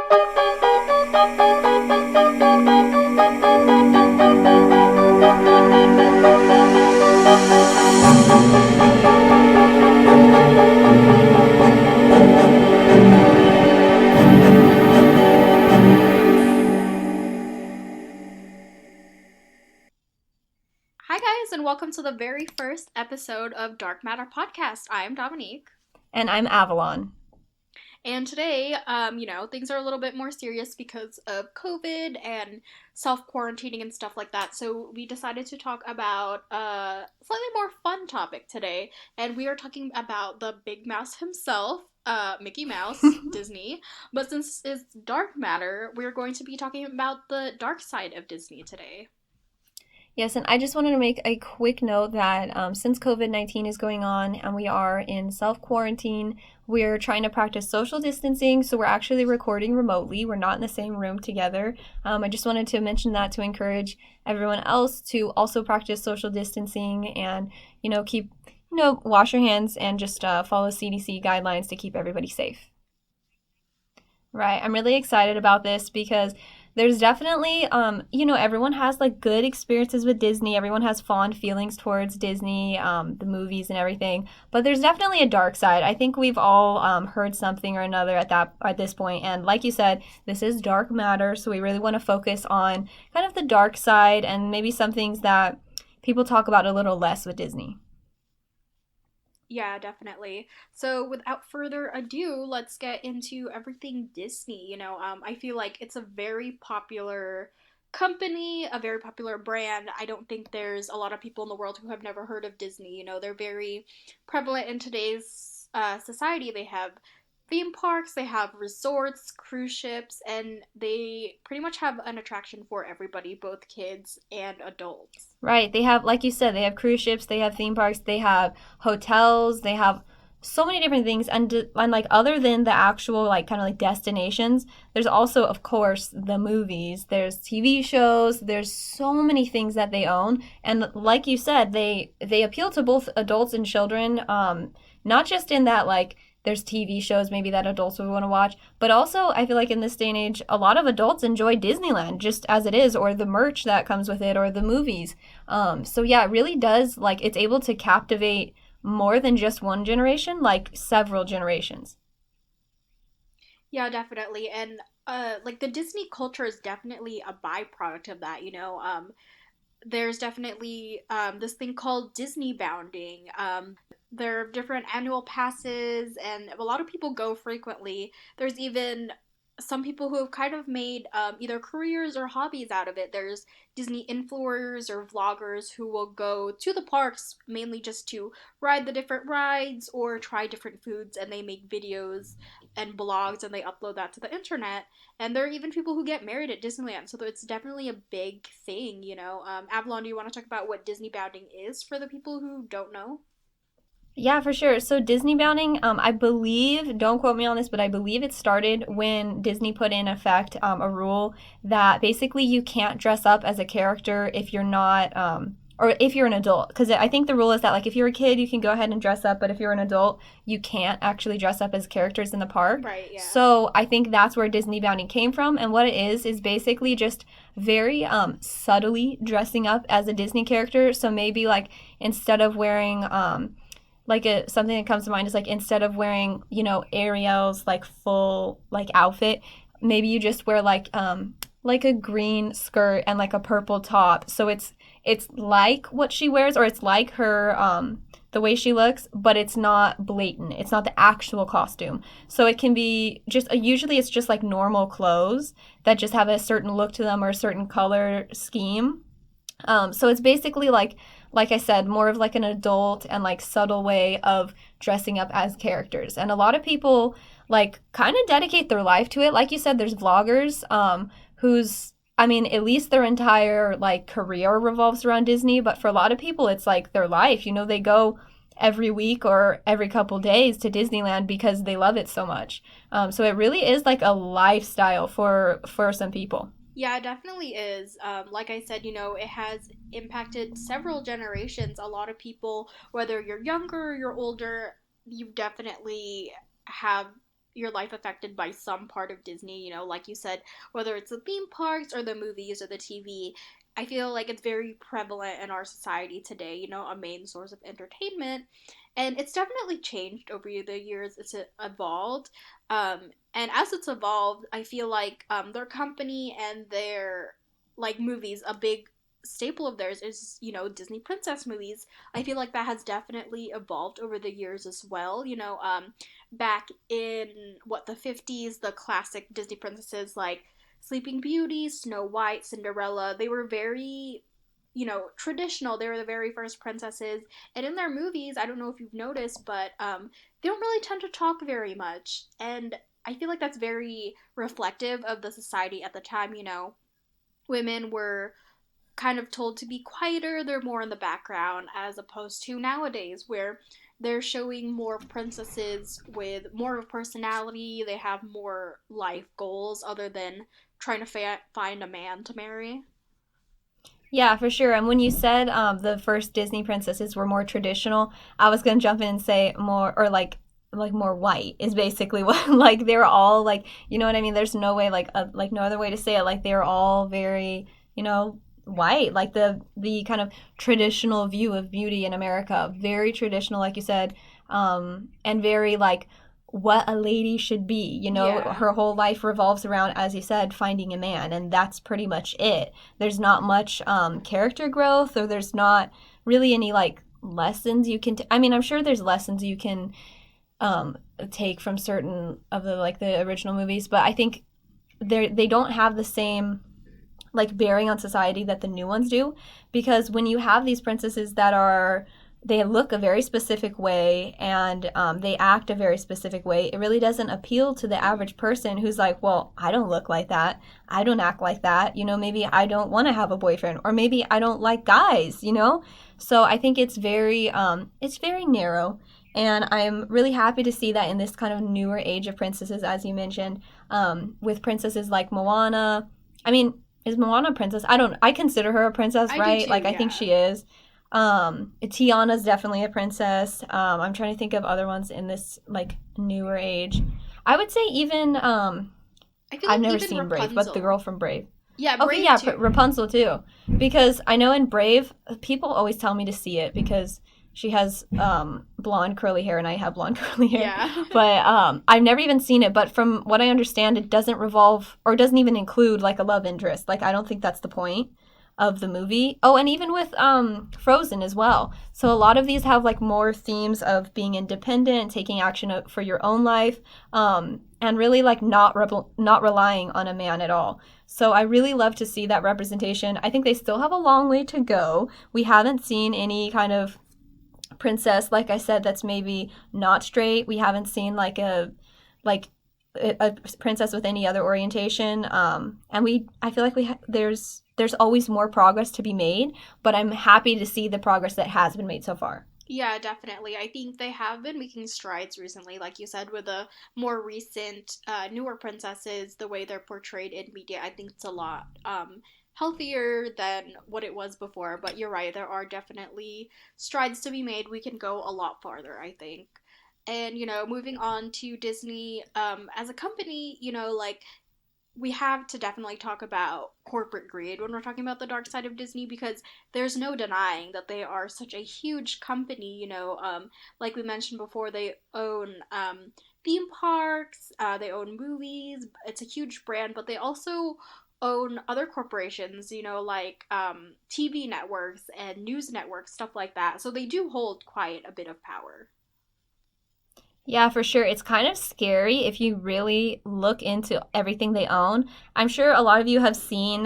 Hi guys, and welcome to the very first episode of Dark Matter Podcast. I'm Dominique. And I'm Avalon. And today, things are a little bit more serious because of COVID and self-quarantining and stuff like that. So we decided to talk about a slightly more fun topic today. And we are talking about the big mouse himself, Mickey Mouse, Disney. But since it's dark matter, we're going to be talking about the dark side of Disney today. Yes, and I just wanted to make a quick note that since COVID-19 is going on and we are in self-quarantine, we're trying to practice social distancing, so we're actually recording remotely. We're not in the same room together. I just wanted to mention that to encourage everyone else to also practice social distancing and, wash your hands and just follow CDC guidelines to keep everybody safe. Right, I'm really excited about this because there's definitely, everyone has like good experiences with Disney. Everyone has fond feelings towards Disney, the movies and everything. But there's definitely a dark side. I think we've all heard something or another at this point. And like you said, this is dark matter, so we really want to focus on kind of the dark side and maybe some things that people talk about a little less with Disney. Yeah, definitely. So, without further ado, let's get into everything Disney. I feel like it's a very popular company, a very popular brand. I don't think there's a lot of people in the world who have never heard of Disney. They're very prevalent in today's society. They have theme parks, they have resorts, cruise ships, and they pretty much have an attraction for everybody, both kids and adults. Right. They have, like you said, they have cruise ships, they have theme parks, they have hotels, they have so many different things. And like other than the actual like kind of like destinations, there's also, of course, the movies. There's TV shows. There's so many things that they own. And like you said, they appeal to both adults and children. Not just in that like there's TV shows maybe that adults would want to watch, but also I feel like in this day and age, a lot of adults enjoy Disneyland just as it is, or the merch that comes with it, or the movies. So yeah, it really does, like, it's able to captivate more than just one generation, like several generations. Yeah, definitely. And like the Disney culture is definitely a byproduct of that. There's definitely this thing called Disney bounding. There are different annual passes, and a lot of people go frequently. There's even some people who have kind of made either careers or hobbies out of it. There's Disney influencers or vloggers who will go to the parks mainly just to ride the different rides or try different foods, and they make videos and blogs and they upload that to the internet. And there are even people who get married at Disneyland, so it's definitely a big thing. Avalon, do you want to talk about what Disney bounding is for the people who don't know? Yeah, for sure. So Disney bounding, I believe, don't quote me on this, but I believe it started when Disney put in effect a rule that basically you can't dress up as a character if you're not, or if you're an adult. Because I think the rule is that, like, if you're a kid, you can go ahead and dress up, but if you're an adult, you can't actually dress up as characters in the park. Right, yeah. So I think that's where Disney bounding came from. And what it is basically just very subtly dressing up as a Disney character. So maybe, like, instead of wearing, something that comes to mind is like instead of wearing Ariel's like full like outfit, maybe you just wear like a green skirt and like a purple top, so it's like what she wears, or it's like her the way she looks, but it's not blatant, it's not the actual costume. So it can be just usually it's just like normal clothes that just have a certain look to them or a certain color scheme. So it's basically like I said, more of like an adult and like subtle way of dressing up as characters. And a lot of people like kind of dedicate their life to it. Like you said, there's vloggers whose, I mean, at least their entire like career revolves around Disney. But for a lot of people, it's like their life. They go every week or every couple days to Disneyland because they love it so much. So it really is like a lifestyle for some people. Yeah, it definitely is. Like I said, it has impacted several generations. A lot of people, whether you're younger or you're older, you definitely have your life affected by some part of Disney, you know, like you said, whether it's the theme parks or the movies or the TV. I feel like it's very prevalent in our society today, you know, a main source of entertainment. And it's definitely changed over the years. It's evolved. And as it's evolved, I feel like their company and their like movies, a big staple of theirs is, you know, Disney princess movies. I feel like that has definitely evolved over the years as well. You know, back in what the 50s, the classic Disney princesses like Sleeping Beauty, Snow White, Cinderella, they were very, you know, traditional. They were the very first princesses, and in their movies, I don't know if you've noticed, but they don't really tend to talk very much, and I feel like that's very reflective of the society at the time. You know, women were kind of told to be quieter, they're more in the background, as opposed to nowadays where they're showing more princesses with more of a personality, they have more life goals other than trying to find a man to marry. Yeah, for sure. And when you said the first Disney princesses were more traditional, I was gonna jump in and say more, or like more white is basically what like they were all like, you know what I mean? There's no way like no other way to say it. Like they were all very, you know, white, like the kind of traditional view of beauty in America, very traditional, like you said, and very like what a lady should be. You know, Yeah. her whole life revolves around, as you said, finding a man, and that's pretty much it. There's not much character growth, or there's not really any like lessons you can. I mean, I'm sure there's lessons you can um, take from certain of the like the original movies, but I think they don't have the same like bearing on society that the new ones do, because when you have these princesses that are, they look a very specific way, and they act a very specific way, it really doesn't appeal to the average person who's like, well, I don't look like that, I don't act like that, you know, maybe I don't want to have a boyfriend, or maybe I don't like guys, you know. So I think it's very narrow, and I'm really happy to see that in this kind of newer age of princesses, as you mentioned, with princesses like Moana. I mean, is Moana a princess? I don't. I consider her a princess, I do right? too, Like I think yeah. she is. Tiana's definitely a princess. I'm trying to think of other ones in this like newer age. I would say even I feel I've like never even seen Brave, but the Rapunzel. girl from Brave. Yeah, Okay, Brave yeah, too. Rapunzel too. Because I know in Brave, people always tell me to see it because she has blonde curly hair and I have blonde curly hair. Yeah. But I've never even seen it. But from what I understand, it doesn't revolve or doesn't even include like a love interest. Like I don't think that's the point of the movie. Oh, and even with Frozen as well. So a lot of these have like more themes of being independent, taking action for your own life, and really like not relying on a man at all. So I really love to see that representation. I think they still have a long way to go. We haven't seen any kind of princess, like I said, that's maybe not straight. We haven't seen like a princess with any other orientation. And I feel like there's always more progress to be made, but I'm happy to see the progress that has been made so far. Yeah, definitely. I think they have been making strides recently, like you said, with the more recent, newer princesses, the way they're portrayed in media. I think it's a lot healthier than what it was before. But you're right, there are definitely strides to be made. We can go a lot farther, I think. And, you know, moving on to Disney as a company, you know, like we have to definitely talk about corporate greed when we're talking about the dark side of Disney because there's no denying that they are such a huge company. You know, like we mentioned before, they own theme parks, they own movies. It's a huge brand, but they also own other corporations. You know, like TV networks and news networks, stuff like that. So they do hold quite a bit of power. Yeah, for sure. It's kind of scary if you really look into everything they own. I'm sure a lot of you have seen,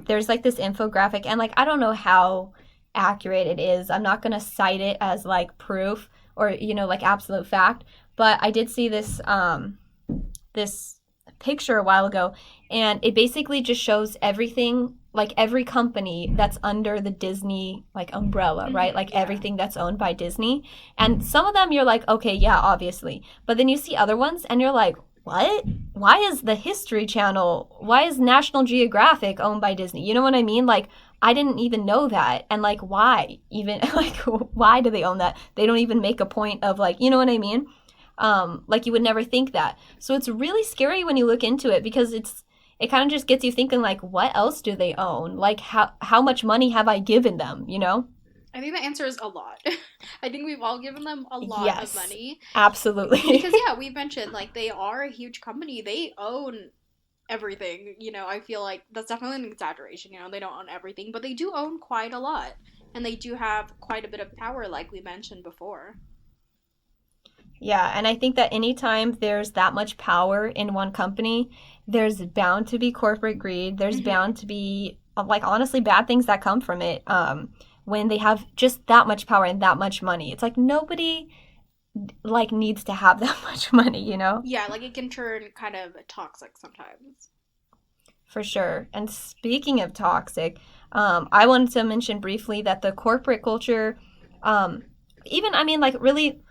there's like this infographic, and like, I don't know how accurate it is. I'm not going to cite it as like proof or, you know, like absolute fact, but I did see this picture a while ago, and it basically just shows everything, like every company that's under the Disney like umbrella, right? Like Yeah. everything that's owned by Disney. And some of them you're like, okay, yeah, obviously. But then you see other ones and you're like, what? Why is the History Channel, why is National Geographic owned by Disney? You know what I mean? Like, I didn't even know that. And like, why even? Like, why do they own that? They don't even make a point of like, you know what I mean? Like you would never think that. So it's really scary when you look into it because it kind of just gets you thinking like, what else do they own? Like how much money have I given them, you know? I think the answer is a lot. I think we've all given them a lot of Yes, money absolutely. because yeah, we mentioned like they are a huge company. They own everything. I feel like that's definitely an exaggeration. They don't own everything, but they do own quite a lot. And they do have quite a bit of power, like we mentioned before. Yeah, and I think that anytime there's that much power in one company, there's bound to be corporate greed. There's Hmm. bound to be, like, honestly, bad things that come from it. When they have just that much power and that much money, it's like nobody like needs to have that much money, you know? Yeah, like it can turn kind of toxic sometimes. For sure. And speaking of toxic, I wanted to mention briefly that the corporate culture, um, even, I mean, like, really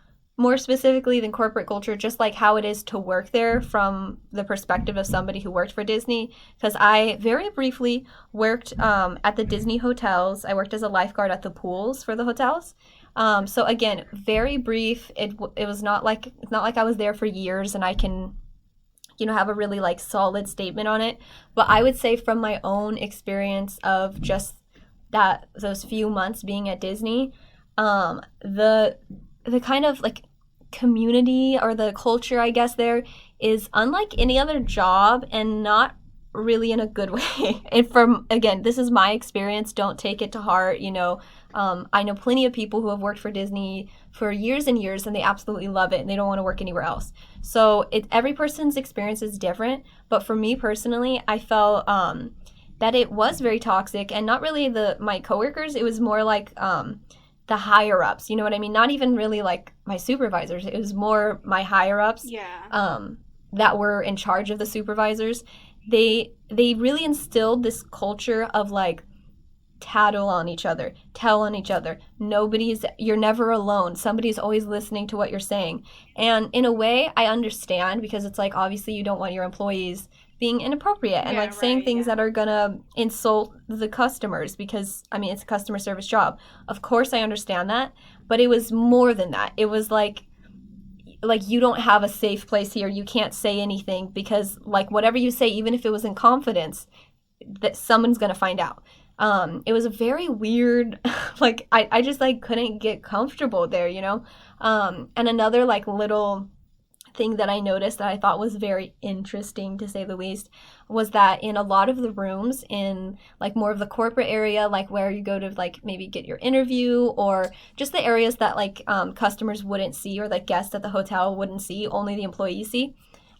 more specifically than corporate culture, just like how it is to work there from the perspective of somebody who worked for Disney. Because I very briefly worked at the Disney hotels. I worked as a lifeguard at the pools for the hotels. So again, very brief. It was not like it's not like I was there for years and I can have a really like solid statement on it. But I would say from my own experience of just those few months being at Disney, the kind of like community or the culture I guess there is unlike any other job and not really in a good way. And from again, this is my experience. Don't take it to heart. I know plenty of people who have worked for Disney for years and years, and they absolutely love it, and they don't want to work anywhere else. So every person's experience is different. But for me personally, I felt that it was very toxic, and not really my coworkers. It was more like the higher ups. You know what I mean? Not even really like my supervisors. It was more my higher ups Yeah. that were in charge of the supervisors. They really instilled this culture of like tattle on each other, tell on each other. You're never alone. Somebody's always listening to what you're saying. And in a way, I understand because it's like obviously you don't want your employees being inappropriate and Yeah, like saying right, things yeah. that are gonna insult the customers because I mean it's a customer service job. Of course I understand that, but it was more than that. It was like you don't have a safe place here. You can't say anything because like whatever you say, even if it was in confidence, that someone's gonna find out. It was a very weird, like I just like couldn't get comfortable there, you know. And another like little thing that I noticed that I thought was very interesting to say the least was that in a lot of the rooms in like more of the corporate area, like where you go to like maybe get your interview or just the areas that like customers wouldn't see or the guests at the hotel wouldn't see, only the employees see.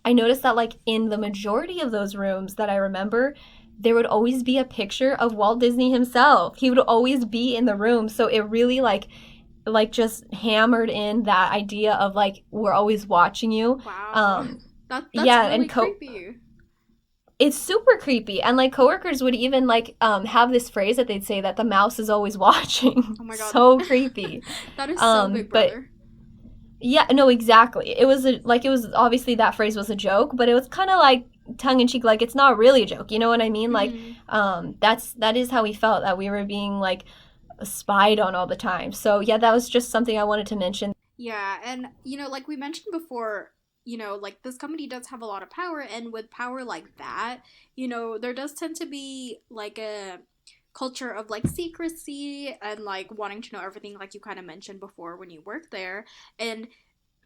I noticed that like in the majority of those rooms that I remember, there would always be a picture of Walt Disney himself. He would always be in the room. So it really like just hammered in that idea of like we're always watching you. Wow. Um That's yeah, really creepy. it's super creepy. And like coworkers would even like have this phrase that they'd say that the mouse is always watching. Oh my god. So creepy. That is so Big But Brother. yeah, no, exactly. It was obviously that phrase was a joke, but it was kind of like tongue in cheek, like it's not really a joke. You know what I mean? Like, Hmm. that is how we felt that we were being like spied on all the time. So yeah, that was just something I wanted to mention. Yeah, and like we mentioned before, like this company does have a lot of power, and with power like that, there does tend to be like a culture of like secrecy and like wanting to know everything, like you kind of mentioned before when you work there. And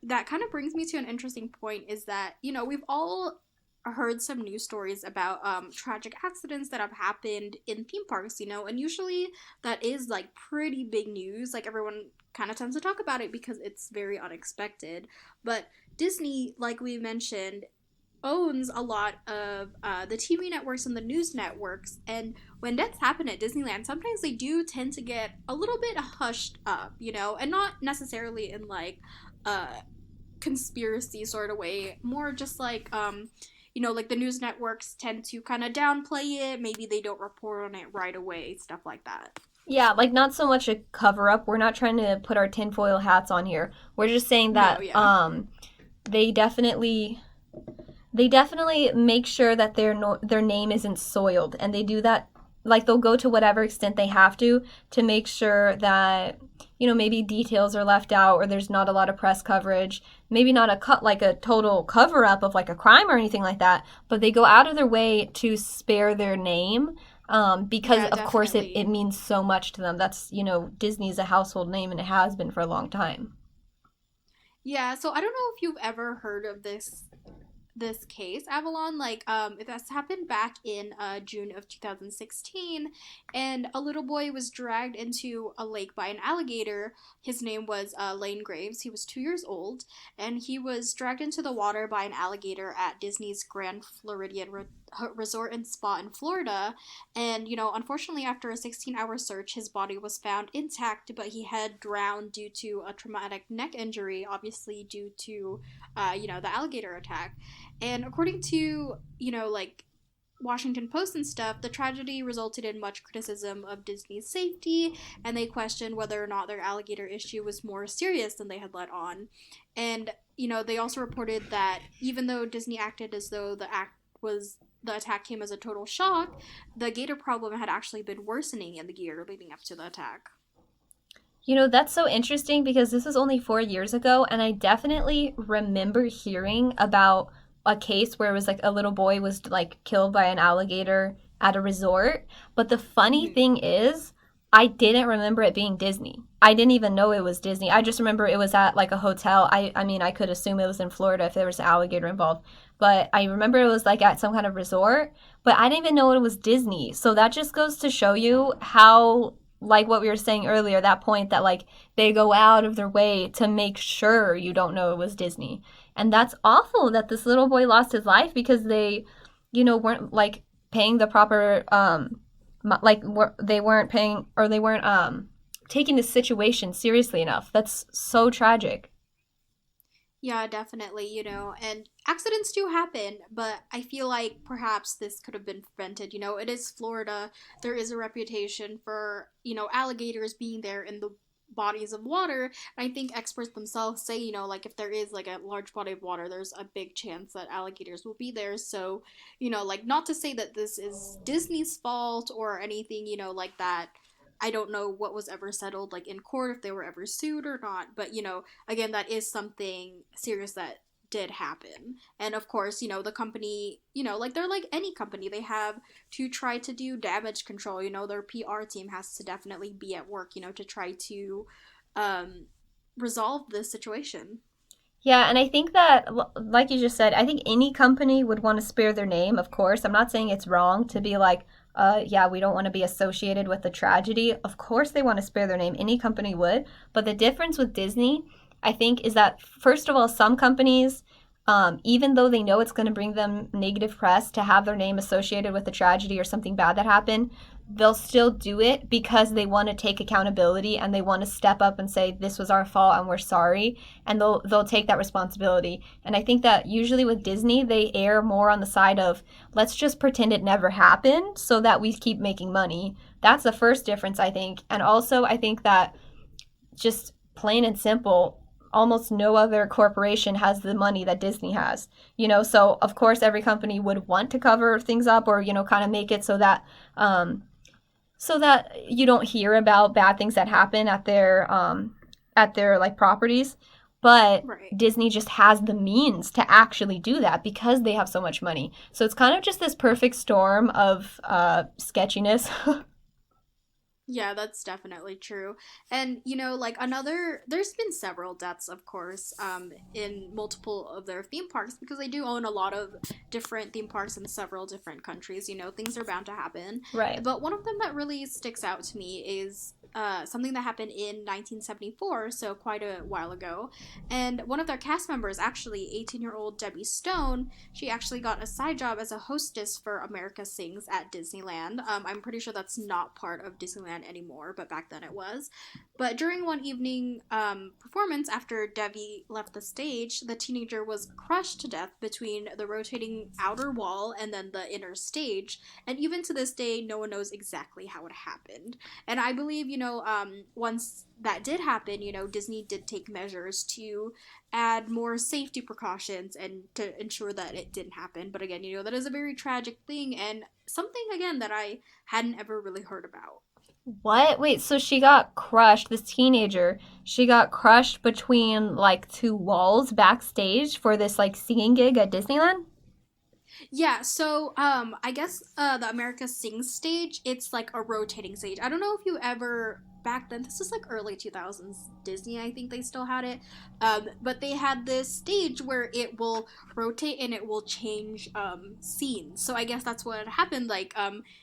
that kind of brings me to an interesting point is that, we've all heard some news stories about tragic accidents that have happened in theme parks, and usually that is like pretty big news. Like everyone kind of tends to talk about it because it's very unexpected. But Disney, like we mentioned, owns a lot of the TV networks and the news networks. And when deaths happen at Disneyland, sometimes they do tend to get a little bit hushed up, and not necessarily in like a conspiracy sort of way, more just like like the news networks tend to kind of downplay it. Maybe they don't report on it right away, stuff like that. Yeah, like not so much a cover up. We're not trying to put our tinfoil hats on here. We're just saying No, that yeah. they definitely they definitely make sure that their name isn't soiled, and they do that like they'll go to whatever extent they have to make sure that maybe details are left out or there's not a lot of press coverage. maybe not a cut like a total cover up of like a crime or anything like that, but they go out of their way to spare their name. Because Yeah, of course it definitely. means so much to them. That's, Disney's a household name and it has been for a long time. Yeah, so I don't know if you've ever heard of this case, Avalon. Like, that's happened back in June of 2016, and a little boy was dragged into a lake by an alligator. His name was Lane Graves. He was 2 years old, and he was dragged into the water by an alligator at Disney's Grand Floridian Resort and Spa in Florida. And, unfortunately, after a 16-hour search, his body was found intact, but he had drowned due to a traumatic neck injury, obviously due to, the alligator attack. And according to, like Washington Post and stuff, the tragedy resulted in much criticism of Disney's safety, and they questioned whether or not their alligator issue was more serious than they had let on. And, they also reported that even though Disney acted as though the attack came as a total shock, the gator problem had actually been worsening in the year leading up to the attack. That's so interesting because this was only 4 years ago, and I definitely remember hearing about a case where it was like a little boy was like killed by an alligator at a resort. But the funny Mm-hmm. thing is, I didn't remember it being Disney. I didn't even know it was Disney. I just remember it was at like a hotel. I mean, I could assume it was in Florida if there was an alligator involved. But I remember it was like at some kind of resort, but I didn't even know it was Disney. So that just goes to show you how, like what we were saying earlier, that point that like they go out of their way to make sure you don't know it was Disney. And that's awful that this little boy lost his life because they, weren't like paying the proper they weren't paying, or they weren't taking the situation seriously enough. That's so tragic. Yeah, definitely, and accidents do happen, but I feel like perhaps this could have been prevented. It is Florida. There is a reputation for, alligators being there in the bodies of water. And I think experts themselves say, like if there is like a large body of water, there's a big chance that alligators will be there. So, like not to say that this is Disney's fault or anything, like that. I don't know what was ever settled like in court if they were ever sued or not, but again, that is something serious that did happen. And of course, the company, like they're like any company, they have to try to do damage control. Their PR team has to definitely be at work, to try to um, resolve this situation. Yeah, and I think that, like you just said, I think any company would want to spare their name, of course. I'm not saying it's wrong to be like, yeah, we don't want to be associated with the tragedy. Of course, they want to spare their name. Any company would. But the difference with Disney, I think, is that, first of all, some companies, even though they know it's going to bring them negative press to have their name associated with a tragedy or something bad that happened, they'll still do it because they want to take accountability and they want to step up and say this was our fault and we're sorry, and they'll take that responsibility. And I think that usually with Disney they err more on the side of let's just pretend it never happened so that we keep making money. That's the first difference, I think. And also I think that, just plain and simple, almost no other corporation has the money that Disney has. So of course every company would want to cover things up, or kind of make it so that you don't hear about bad things that happen at their like properties. But Right. Disney just has the means to actually do that because they have so much money. So it's kind of just this perfect storm of sketchiness. Yeah, that's definitely true. And like there's been several deaths, of course, in multiple of their theme parks because they do own a lot of different theme parks in several different countries. Things are bound to happen. Right. But one of them that really sticks out to me is something that happened in 1974, so quite a while ago. And one of their cast members, actually 18-year-old Debbie Stone, she actually got a side job as a hostess for America Sings at Disneyland. I'm pretty sure that's not part of Disneyland anymore, but back then it was. But during one evening performance, after Debbie left the stage, the teenager was crushed to death between the rotating outer wall and then the inner stage. And even to this day, no one knows exactly how it happened. And I believe, once that did happen, Disney did take measures to add more safety precautions and to ensure that it didn't happen. But again, that is a very tragic thing and something, again, that I hadn't ever really heard about. What? Wait, so she got crushed, this teenager, she got crushed between like two walls backstage for this like singing gig at Disneyland? Yeah, so I guess the America Sings stage, it's like a rotating stage. I don't know if you ever back then, this is like early 2000s Disney, I think they still had it. But they had this stage where it will rotate and it will change scenes. So I guess that's what happened. Like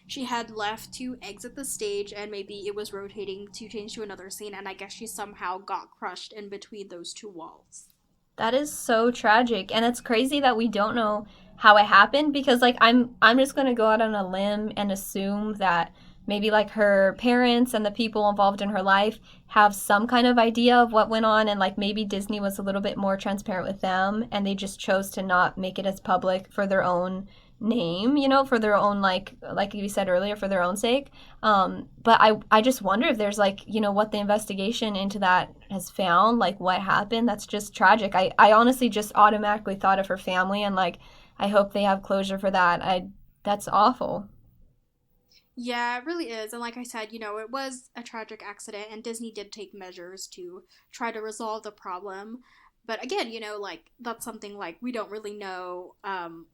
she had left to exit the stage and maybe it was rotating to change to another scene, and I guess she somehow got crushed in between those two walls. That is so tragic, and it's crazy that we don't know how it happened because like I'm just going to go out on a limb and assume that maybe like her parents and the people involved in her life have some kind of idea of what went on, and like maybe Disney was a little bit more transparent with them and they just chose to not make it as public for their own name, you know, for their own like you said earlier, for their own sake. But I just wonder if there's like, you know, what the investigation into that has found, like what happened. That's just tragic. I honestly just automatically thought of her family and like I hope they have closure for that. I That's awful. Yeah, it really is. And like I said, it was a tragic accident, and Disney did take measures to try to resolve the problem. But again, like that's something like we don't really know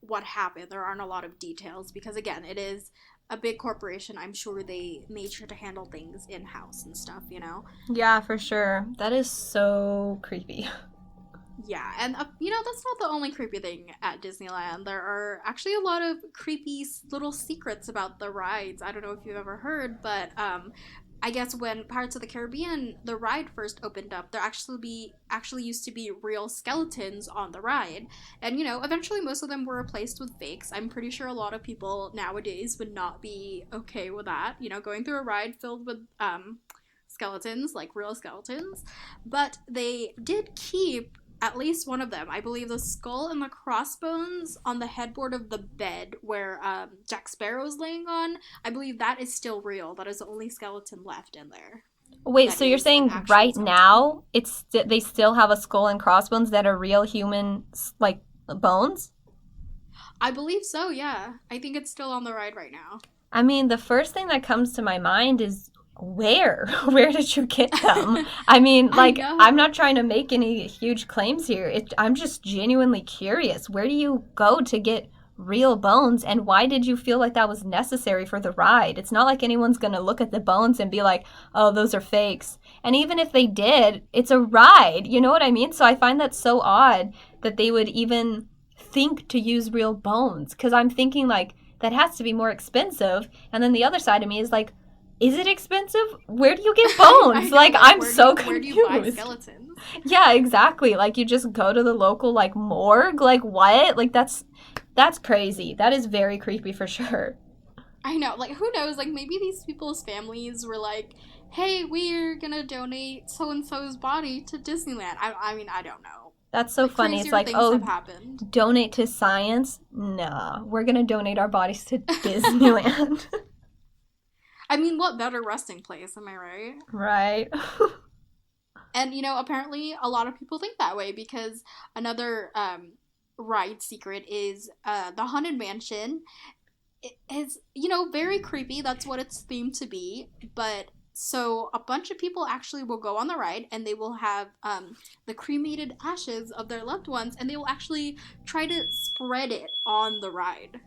what happened. There aren't a lot of details because, again, it is a big corporation. I'm sure they made sure to handle things in house and stuff. Yeah, for sure. That is so creepy. Yeah, and that's not the only creepy thing at Disneyland. There are actually a lot of creepy little secrets about the rides. I don't know if you've ever heard, but I guess when Pirates of the Caribbean the ride first opened up, there actually used to be real skeletons on the ride, and eventually most of them were replaced with fakes. I'm pretty sure a lot of people nowadays would not be okay with that. Going through a ride filled with skeletons, like real skeletons, but they did keep at least one of them. I believe the skull and the crossbones on the headboard of the bed where Jack Sparrow's laying on. I believe that is still real. That is the only skeleton left in there. Wait, That so you're is an saying actual right skeleton. now they still have a skull and crossbones that are real human like bones? I believe so, yeah. I think it's still on the ride right now. I mean, the first thing that comes to my mind is where? Where did you get them? I mean, I like, I'm know. not trying to make any huge claims here. I'm just genuinely curious. Where do you go to get real bones, and why did you feel like that was necessary for the ride? It's not like anyone's going to look at the bones and be like, oh, those are fakes. And even if they did, it's a ride. You know what I mean? So I find that so odd that they would even think to use real bones because I'm thinking, like, that has to be more expensive. And then the other side of me is like, is it expensive? Where do you get I bones? know, Like, like I'm where do so you where do you buy confused. skeletons? Yeah, exactly. Like, you just go to the local, like, morgue. Like, what? Like, that's crazy. That is very creepy for sure. I know, like who knows? Like maybe these people's families were like, "Hey, we're gonna donate so and so's body to Disneyland." I mean, I don't know. That's so Like funny. It's crazier like, things have oh, happened. donate to science? Nah, we're gonna donate our bodies to Disneyland. I mean, what better resting place? Am I right? Right. And apparently a lot of people think that way because another ride secret is the haunted mansion. It is very creepy. That's what it's themed to be. But so a bunch of people actually will go on the ride and they will have the cremated ashes of their loved ones, and they will actually try to spread it on the ride.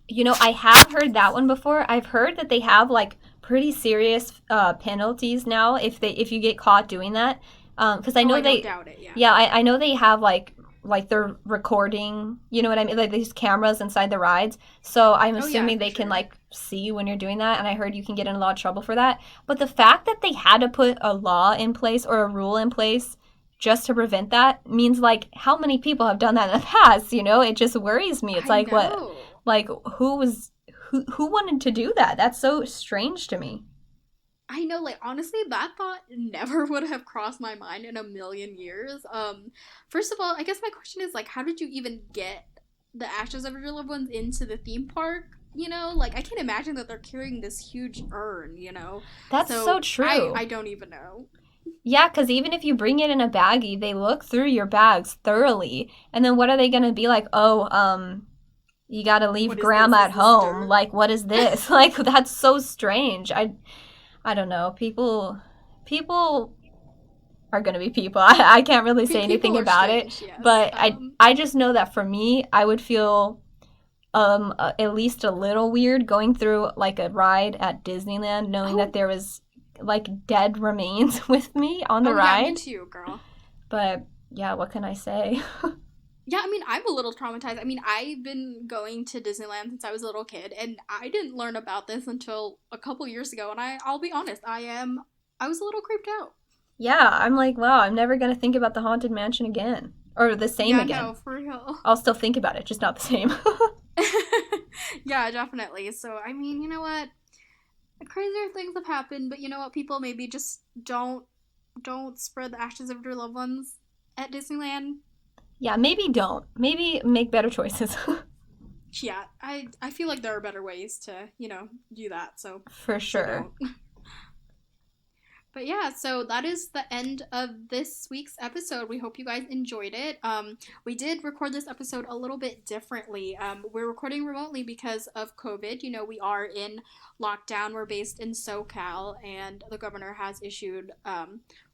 You know, I have heard that one before. I've heard that they have like pretty serious penalties now if you get caught doing that. Because I Oh, know I don't they, doubt it. Yeah. yeah, I know they have like they're recording. You know what I mean? Like there's cameras inside the rides, so I'm Oh yeah, assuming for they can sure. like see when you're doing that. And I heard you can get in a lot of trouble for that. But the fact that they had to put a law in place or a rule in place just to prevent that means like how many people have done that in the past, you know? It just worries me. It's I like what know. like who wanted to do that? That's so strange to me. I know, like honestly, that thought never would have crossed my mind in a million years. First of all, I guess my question is like, how did you even get the ashes of your loved ones into the theme park? Like I can't imagine that they're carrying this huge urn. That's so So I true. I don't even know. Yeah, because even if you bring it in a baggie, they look through your bags thoroughly. And then what are they going to be like? Oh, you got to leave What is this? grandma Is at this home. dirt? Like, what is this? Like, that's so strange. I don't know. People are going to be people. I can't really say anything People are about it, strange, yes. but I just know that for me, I would feel at least a little weird going through like a ride at Disneyland knowing that Oh, there was like dead remains with me on the oh yeah, me ride. too, girl. But yeah, what can I say? Yeah, I mean, I'm a little traumatized. I mean, I've been going to Disneyland since I was a little kid, and I didn't learn about this until a couple years ago. And I'll be honest, I was a little creeped out. Yeah, I'm like, wow, I'm never going to think about the Haunted Mansion again or the same Yeah, again. no, for real. I'll still think about it, just not the same. Yeah, definitely. So, I mean, you know what? Crazier things have happened, but you know what? People maybe just don't spread the ashes of your loved ones at Disneyland. Yeah, maybe don't. Maybe make better choices. Yeah, I feel like there are better ways to, do that. So For so sure. don't. But yeah, so that is the end of this week's episode. We hope you guys enjoyed it. We did record this episode a little bit differently. We're recording remotely because of COVID. You know, we are in lockdown. We're based in SoCal, and the governor has issued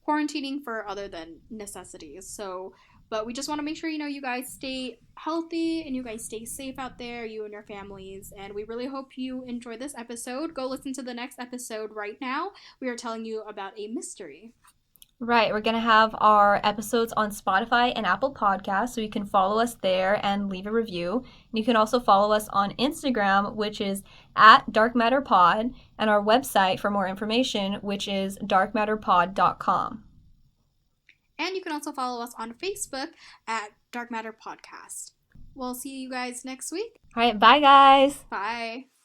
quarantining for other than necessities. So, but we just want to make sure, you guys stay healthy and you guys stay safe out there, you and your families. And we really hope you enjoy this episode. Go listen to the next episode right now. We are telling you about a mystery. Right, we're going to have our episodes on Spotify and Apple Podcasts, so you can follow us there and leave a review. And you can also follow us on Instagram, which is at Dark Matter Pod, and our website for more information, which is darkmatterpod.com. And you can also follow us on Facebook at Dark Matter Podcast. We'll see you guys next week. All right, bye guys. Bye.